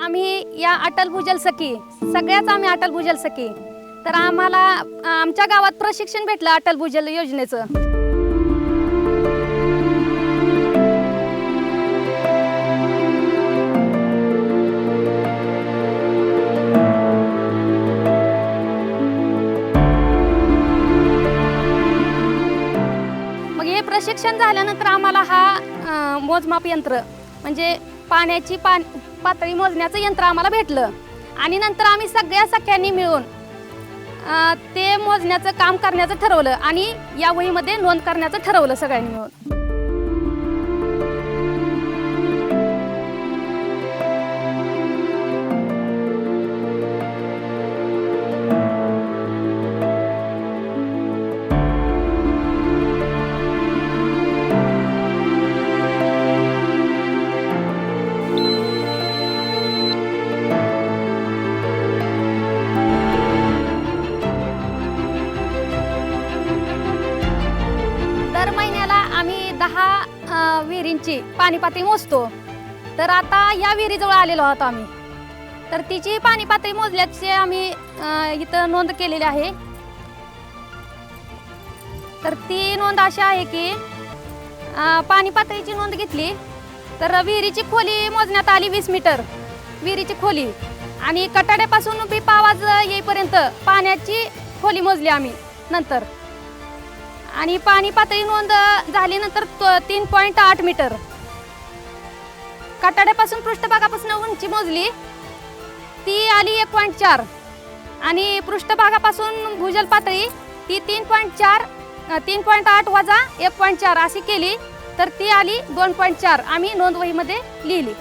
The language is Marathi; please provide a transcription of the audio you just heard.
आम्ही या अटल भूजल सखी सगळ्याच आम्ही अटल भूजल सखी तर आम्हाला आमच्या गावात प्रशिक्षण भेटलं अटल भूजल योजनेचं। मग हे प्रशिक्षण झाल्यानंतर आम्हाला हा मोजमाप यंत्र म्हणजे पाण्याची पातळी मोजण्याचं यंत्र आम्हाला भेटलं आणि नंतर आम्ही सगळ्या सख्यांनी मिळून ते मोजण्याचं काम करण्याचं ठरवलं आणि या वहीमध्ये नोंद करण्याचं ठरवलं सगळ्यांनी मिळून। दर महिन्याला आम्ही 10 विहिरींची पाणी पातळी मोजतो। तर आता या विहिरीजवळ आलेलो आहोत आम्ही, तर तिची पाणी पातळी मोजल्याची आम्ही इथं नोंद केलेली आहे। तर ती नोंद अशी आहे की पाणी पातळीची नोंद घेतली तर विहिरीची खोली मोजण्यात आली 20 मीटर विहिरीची खोली आणि कटाड्यापासून बीप आवाज येईपर्यंत पाण्याची खोली मोजली आम्ही नंतर आणि पाणी पातळी नोंद झाल्यानंतर 3.8 मीटर कटाड्यापासून पृष्ठभागापासून उंची मोजली ती आली 1.4 आणि पृष्ठभागापासून भूजल पातळी ती 3.8 वजा 1.4 अशी केली तर ती आली 2.4 आम्ही नोंदवहीमध्ये लिहिली।